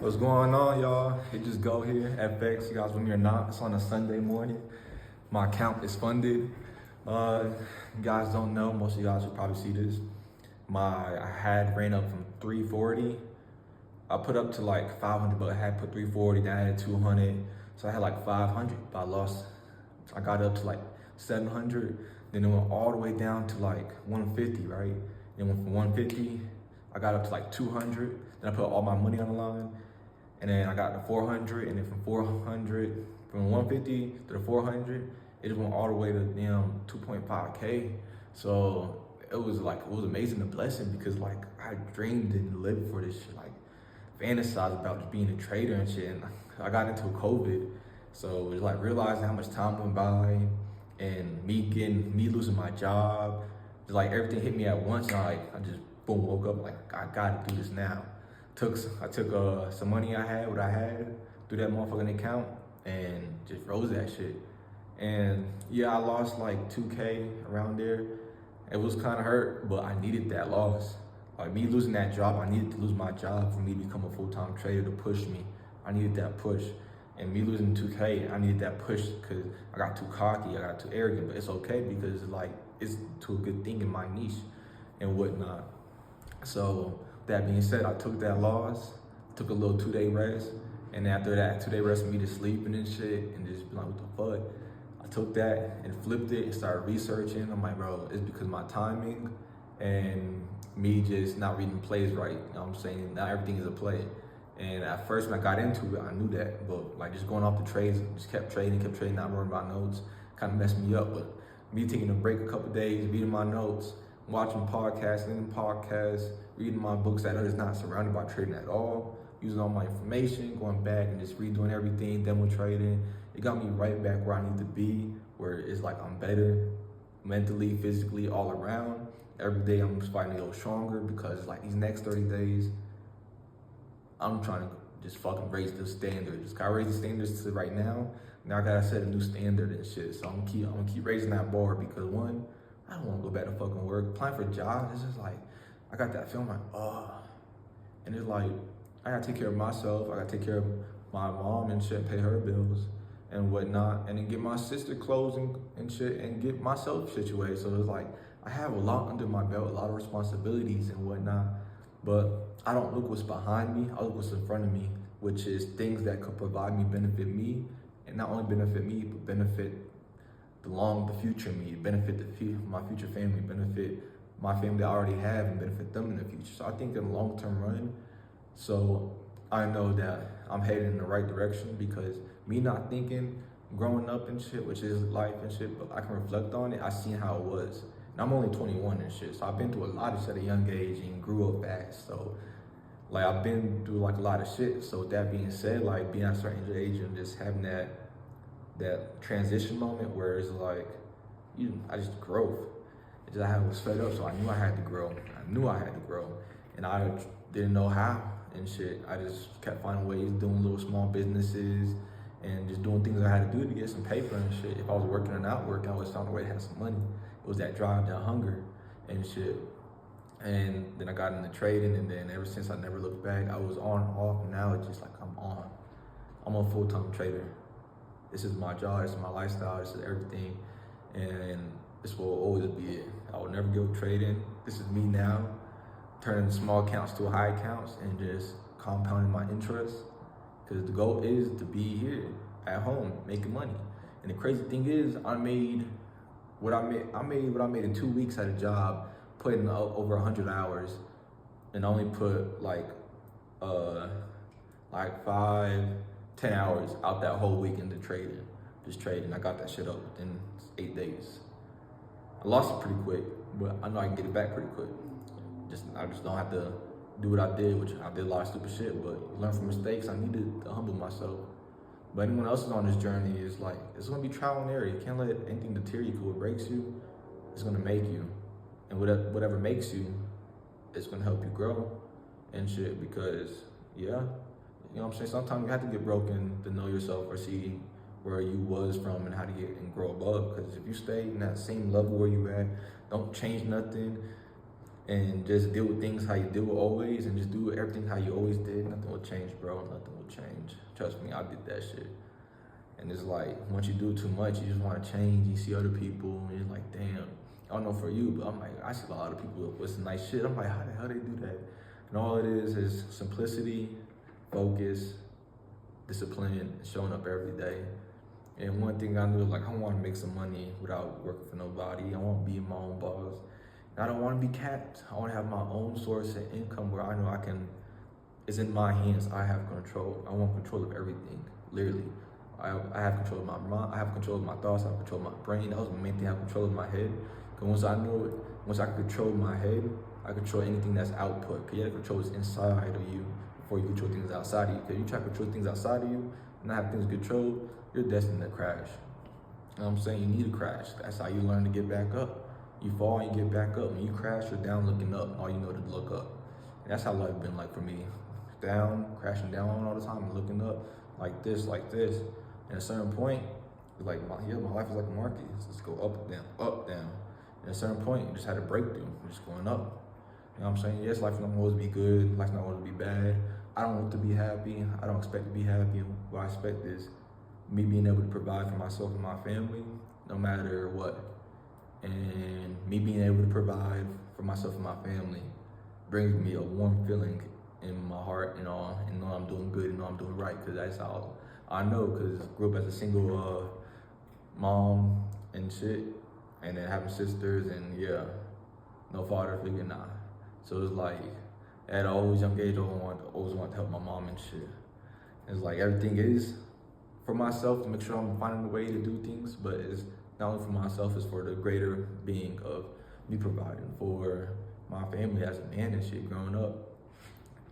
What's going on, y'all? It just go here, FX. You guys with me or not? It's on a Sunday morning. My account is funded. You guys don't know. Most of you guys will probably see this. I had ran up from 340. I put up to like 500, but I had put 340. Then I had 200, so I had like 500. But I lost. I got up to like 700. Then it went all the way down to like 150, right? Then went from 150. I got up to like 200. Then I put all my money on the line. And then I got to 400, and then from 400, from 150 to the 400, it just went all the way to damn 2.5K. So it was amazing, a blessing, because like I dreamed and lived for this shit, like fantasized about just being a trader and shit. And I got into COVID, so it was like realizing how much time went by, and me losing my job, just like everything hit me at once. And I just boom woke up like I gotta do this now. I took some money I had through that motherfucking account, and just froze that shit. And yeah, I lost like 2K around there. It was kind of hurt, but I needed that loss. Like me losing that job, I needed to lose my job for me to become a full-time trader to push me. I needed that push. And me losing 2K, I needed that push because I got too cocky, I got too arrogant, but it's okay because like it's to a good thing in my niche and whatnot. So that being said, I took that loss, took a little 2-day rest, and after that 2-day rest, me just sleeping and shit, and just be like, what the fuck? I took that and flipped it and started researching. I'm like, bro, it's because my timing and me just not reading plays right. You know what I'm saying? Not everything is a play. And at first when I got into it, I knew that, but like just going off the trades, just kept trading, not worrying about notes, kind of messed me up. But me taking a break a couple days, reading my notes, watching podcasts, reading my books that is not surrounded by trading at all, using all my information, going back and just redoing everything, demo trading. It got me right back where I need to be, where it's like I'm better mentally, physically, all around. Every day I'm just fighting to go stronger, because like these next 30 days, I'm trying to just fucking raise the standards. I raise the standards to right now. Now I gotta set a new standard and shit. So I'm gonna keep raising that bar, because one, I don't want to go back to fucking work. Applying for jobs, it's just like, I got that feeling like, and it's like, I gotta take care of myself. I gotta take care of my mom and shit, pay her bills and whatnot, and then get my sister clothes and shit, and get myself situated. So it's like, I have a lot under my belt, a lot of responsibilities and whatnot, but I don't look what's behind me. I look what's in front of me, which is things that could provide me, benefit me, and not only benefit me, but benefit the future me, benefit my future family, benefit my family I already have, and benefit them in the future. So I think in the long-term run, so I know that I'm headed in the right direction, because me not thinking growing up and shit, which is life and shit, but I can reflect on it. I seen how it was. And I'm only 21 and shit, so I've been through a lot of shit at a young age and grew up fast. So like I've been through like a lot of shit. So with that being said, like being at a certain age and just having that transition moment where it's like, I just growth. I was fed up, so I knew I had to grow. And I didn't know how and shit. I just kept finding ways, doing little small businesses and just doing things I had to do to get some paper and shit. If I was working or not working, I always found a way to have some money. It was that drive, that hunger and shit. And then I got into trading, and then ever since I never looked back. I was on, off, and now it's just like I'm on. I'm a full-time trader. This is my job, this is my lifestyle, this is everything, and this will always be it. I will never give up trading. This is me now, turning small accounts to high accounts and just compounding my interest, because the goal is to be here at home making money. And the crazy thing is, I made what I made in 2 weeks at a job, putting over 100 hours, and only put like 5-10 hours out that whole week into trading, just trading. I got that shit up within 8 days. I lost it pretty quick, but I know I can get it back pretty quick. I just don't have to do what I did, which I did a lot of stupid shit, but learn from mistakes. I needed to humble myself. But anyone else is on this journey, is like, it's gonna be trial and error. You can't let anything deter you, because what breaks you is gonna make you. And whatever makes you, it's gonna help you grow and shit, because yeah, you know what I'm saying? Sometimes you have to get broken to know yourself or see where you was from and how to get and grow above. Because if you stay in that same level where you at, don't change nothing, and just deal with things how you do it always, and just do everything how you always did, nothing will change, bro. Nothing will change. Trust me, I did that shit. And it's like, once you do too much, you just want to change. You see other people, and you're like, damn. I don't know for you, but I'm like, I see a lot of people with some nice shit. I'm like, how the hell they do that? And all it is simplicity, focus, discipline, showing up every day. And one thing I knew is like, I want to make some money without working for nobody. I want to be my own boss. And I don't want to be capped. I want to have my own source of income where I know it's in my hands. I have control. I want control of everything, literally. I have control of my mind. I have control of my thoughts. I have control of my brain. That was the main thing. I have control of my head. Because once I knew it, once I could control my head, I control anything that's output. Because you have to control what's inside of you before you control things outside of you. Because you try to control things outside of you and not have things controlled, you're destined to crash. You know what I'm saying? You need to crash. That's how you learn to get back up. You fall and you get back up. When you crash, you're down looking up. All you know to look up. And that's how life been like for me. Down, crashing down all the time and looking up like this, like this. And at a certain point, it's like, my life is like a market. It's just go up, down, up, down. And at a certain point, you just had a breakthrough. You're just going up. You know what I'm saying? Yes, life not always be good. Life's not always be bad. I don't look to be happy. I don't expect to be happy. What I expect is me being able to provide for myself and my family, no matter what. And me being able to provide for myself and my family brings me a warm feeling in my heart and all, and know I'm doing good and know I'm doing right, because that's how I know, because I grew up as a single mom and shit, and then having sisters, and yeah, no father figure, nah. So it's like, at an always young age, I always want to help my mom and shit. It's like everything is for myself to make sure I'm finding a way to do things, but it's not only for myself, it's for the greater being of me providing for my family as a man and shit growing up.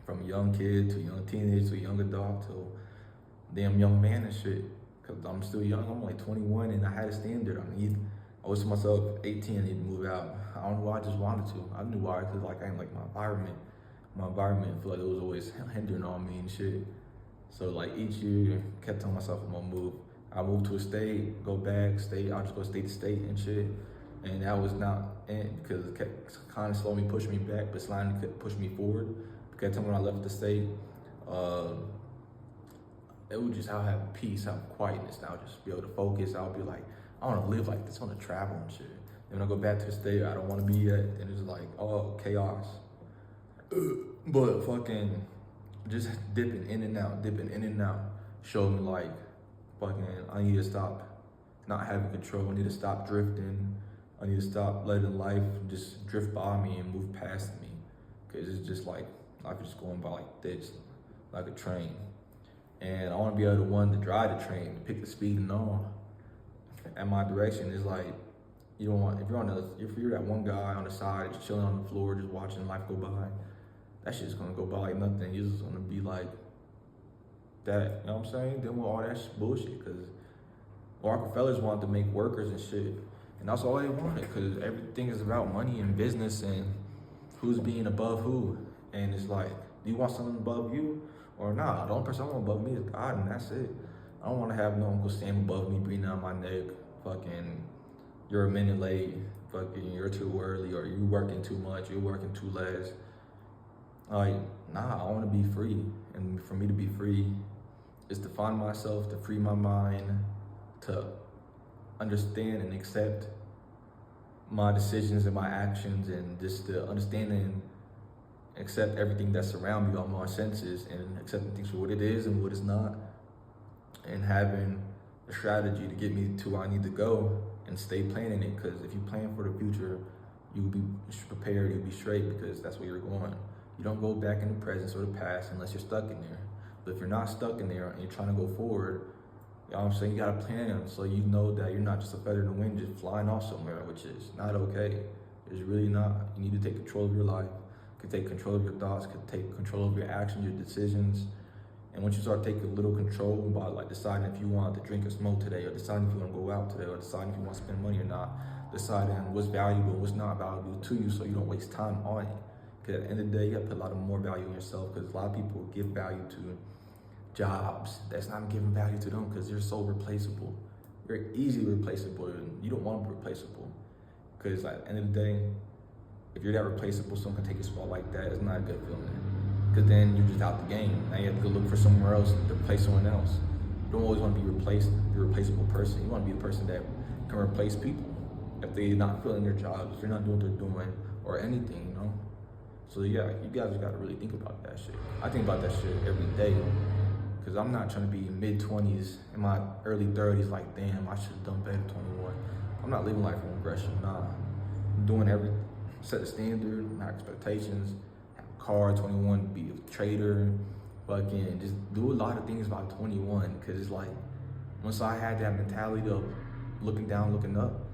From a young kid to a young teenager to a young adult to a damn young man and shit. Cause I'm still young, I'm only 21 and I had a standard. I was to myself 18, I need to move out. I don't know why, I just wanted to. I knew why, cause like I didn't like my environment. My environment, I feel like it was always hindering on me and shit. So like each year, I kept telling myself I'm gonna move. I moved to a state, go back, state, I'll just go state to state and shit. And that was not it, because it kept kind of slowing me, pushing me back, but slowly kept pushing me forward. Because when I left the state, it was just, I'll have peace, I'll have quietness, and I'll just be able to focus. I'll be like, I want to live like this, I want to travel and shit. And when I go back to the state, I don't want to be at, and it's like, oh, chaos. But fucking just dipping in and out, showed me like, fucking, I need to stop not having control. I need to stop drifting. I need to stop letting life just drift by me and move past me. Cause it's just like, life is just going by like this, like a train. And I want to be able to one to drive the train, to pick the speed and all. And my direction is like, you don't want, if you're that one guy on the side, just chilling on the floor, just watching life go by, that shit's gonna go by like nothing. You're just gonna be like that, you know what I'm saying? Dealing with all that bullshit, cause Rockefellers wanted to make workers and shit. And that's all they wanted, cause everything is about money and business and who's being above who. And it's like, do you want someone above you or not? The only person I want above me is God, and that's it. I don't want to have no Uncle Sam above me breathing down my neck, fucking, you're a minute late, fucking, you're too early, or you working too much, you're working too less. Like, nah, I want to be free. And for me to be free is to find myself, to free my mind, to understand and accept my decisions and my actions, and just to understand and accept everything that's around me, all my senses, and accepting things for what it is and what it's not, and having a strategy to get me to where I need to go and stay planning it. Because if you plan for the future, you'll be prepared, you'll be straight, because that's where you're going. You don't go back in the present or the past unless you're stuck in there. But if you're not stuck in there and you're trying to go forward, you know what I'm saying, you gotta plan so you know that you're not just a feather in the wind just flying off somewhere, which is not okay. It's really not. You need to take control of your life. Could take control of your thoughts, could take control of your actions, your decisions. And once you start taking a little control by like deciding if you want to drink or smoke today, or deciding if you want to go out today, or deciding if you want to spend money or not, deciding what's valuable and what's not valuable to you so you don't waste time on it. Because at the end of the day, you have to put a lot of more value in yourself, because a lot of people give value to jobs that's not giving value to them because they're so replaceable. You're easily replaceable, and you don't want to be replaceable. Because at the end of the day, If you're that replaceable, someone can take your spot like that, it's not a good feeling. Because then you're just out the game. Now you have to go look for somewhere else to replace someone else. You don't always want to be replaced, the replaceable person. You want to be the person that can replace people if they're not filling their jobs, if they're not doing what they're doing, or anything, you know? So yeah, you guys got to really think about that shit. I think about that shit every day. Because I'm not trying to be mid-20s, in my early 30s, like, damn, I should have done better at 21. I'm not living life in regression, nah. I'm doing everything, set the standard, my expectations, have a car, 21, be a trader, fucking just do a lot of things by 21. Because it's like, once I had that mentality of looking down, looking up,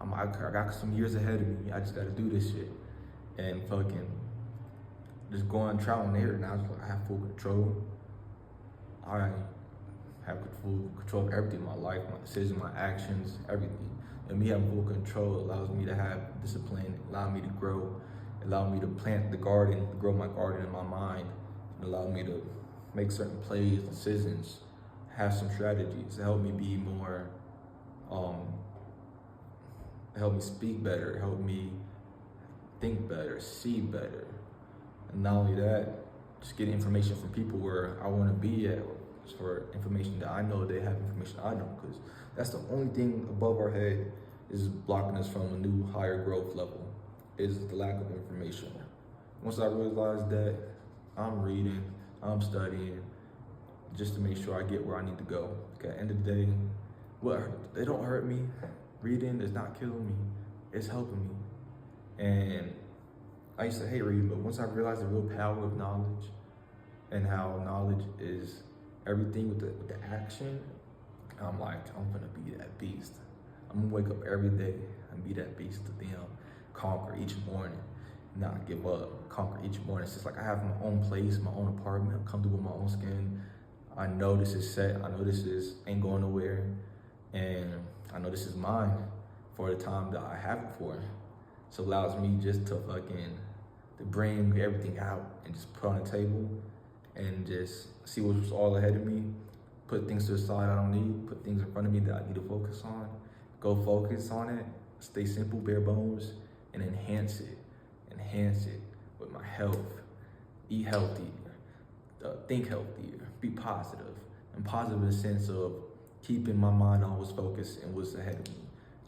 I got some years ahead of me. I just got to do this shit. And fucking just going trial and error. Now I have full control. I have full control of everything in my life, my decisions, my actions, everything. And me having full control allows me to have discipline, allow me to grow, allow me to plant the garden, to grow my garden in my mind, and allow me to make certain plays, decisions, have some strategies to help me be more, help me speak better, help me think better, see better. And not only that, just get information from people where I want to be at, for information that I know they have information I don't, because that's the only thing above our head is blocking us from a new higher growth level, is the lack of information. Once I realized that, I'm reading, I'm studying, just to make sure I get where I need to go. Like at the end of the day, they don't hurt me. Reading is not killing me, it's helping me. And I used to hate reading, but once I realized the real power of knowledge and how knowledge is everything with the action, I'm like, I'm gonna be that beast. I'm gonna wake up every day and be that beast to them, conquer each morning, not give up, conquer each morning. It's just like I have my own place, my own apartment, I'm comfortable with my own skin. I know this is set, I know this ain't going nowhere, and I know this is mine for the time that I have it for. So it allows me just to bring everything out and just put on the table and just see what's all ahead of me, put things to the side I don't need, put things in front of me that I need to focus on, go focus on it, stay simple, bare bones, and enhance it with my health, eat healthier, think healthier, be positive, and positive in the sense of keeping my mind always focused and what's ahead of me,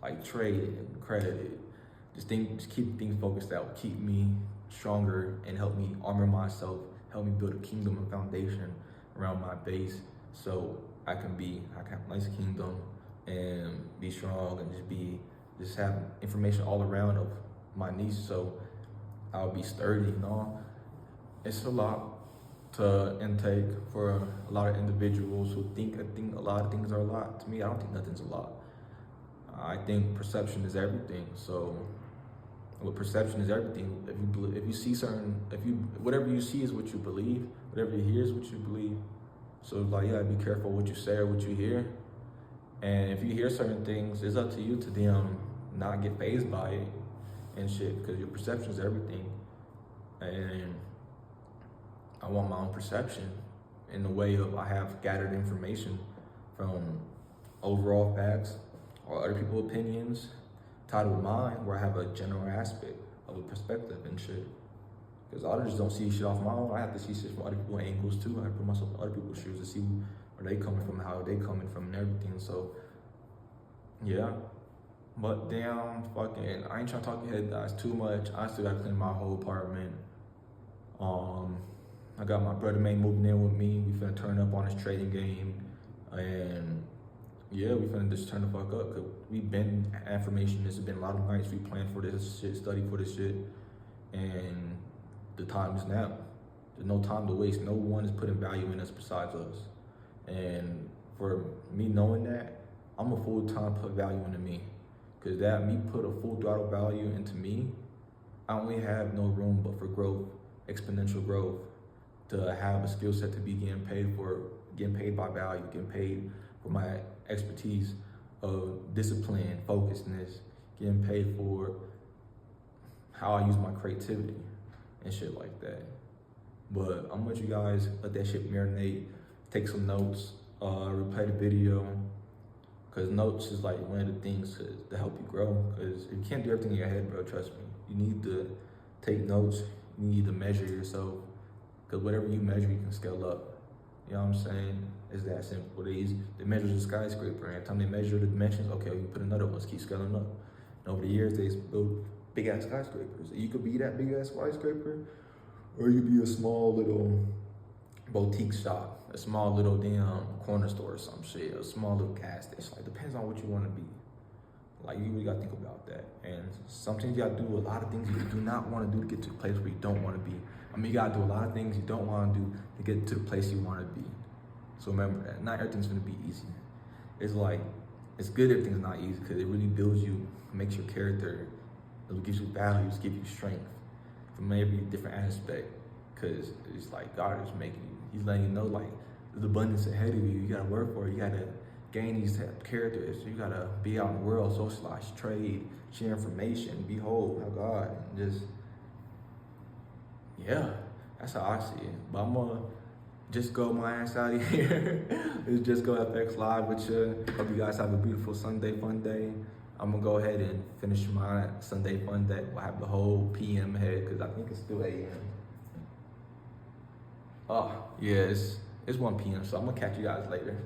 like trading, credit, just keep things focused that will keep me stronger and help me armor myself, help me build a kingdom and foundation around my base, so I can have a nice kingdom and be strong and just have information all around of my niche, so I'll be sturdy, you know. It's a lot to intake for a lot of individuals who think a lot of things are a lot. To me, I don't think nothing's a lot. I think perception is everything. So with perception is everything. If you see whatever you see is what you believe, whatever you hear is what you believe. So it's like, you gotta be careful what you say or what you hear. And if you hear certain things, it's up to you to them not get fazed by it and shit, because your perception is everything. And I want my own perception in the way of I have gathered information from overall facts or other people's opinions tied with mine, where I have a general aspect of a perspective and shit. Because I just don't see shit off my own. I have to see shit from other people's angles too. I put myself in other people's shoes to see where they coming from, how they coming from, and everything. So yeah. But damn, fucking, I ain't trying to talk your head guys too much. I still gotta clean my whole apartment. I got my brother man moving in with me. We finna turn up on this trading game. And yeah, we finna just turn the fuck up. Cause we been affirmation. This has been a lot of nights we planned for this shit, study for this shit. And the time is now. There's no time to waste. No one is putting value in us besides us. And for me knowing that, I'm a full-time put value into me. Cause that me put a full throttle value into me, I only have no room but for growth, exponential growth, to have a skill set to be getting paid by value, getting paid for my expertise of discipline, focusedness, getting paid for how I use my creativity and shit like that. But I'm gonna let you guys let that shit marinate, take some notes, replay the video, because notes is like one of the things to help you grow, because you can't do everything in your head, bro, trust me. You need to take notes. You need to measure yourself, because whatever you measure, you can scale up. You know what I'm saying? It's that simple. They measure the skyscraper, and every time they measure the dimensions, okay, you put another one, let's keep scaling up. And over the years, they build big ass skyscrapers. You could be that big ass skyscraper, or you could be a small little boutique shop, a small little damn corner store or some shit, a small little gas station. Like, depends on what you want to be. Like, you really gotta think about that. And sometimes you gotta do a lot of things you do not want to do to get to the place where you don't want to be. I mean, you gotta do a lot of things you don't want to do to get to the place you want to be. So remember that. Not everything's gonna be easy. It's like, it's good everything's not easy, because it really builds you, makes your character, it gives you values, gives you strength from every different aspect. Because it's like God is making you, He's letting you know, like, there's abundance ahead of you. You gotta work for it. You gotta gain these characters. You gotta be out in the world, socialize, trade, share information, behold how God, and just, yeah, that's how I see it. But I'm gonna just go my ass out of here. It's Just Go FX Live with you. Hope you guys have a beautiful Sunday fun day. I'm gonna go ahead and finish my Sunday fun day. We'll have the whole PM ahead, because I think it's still AM. Oh, yeah, it's 1 p.m., so I'm gonna catch you guys later.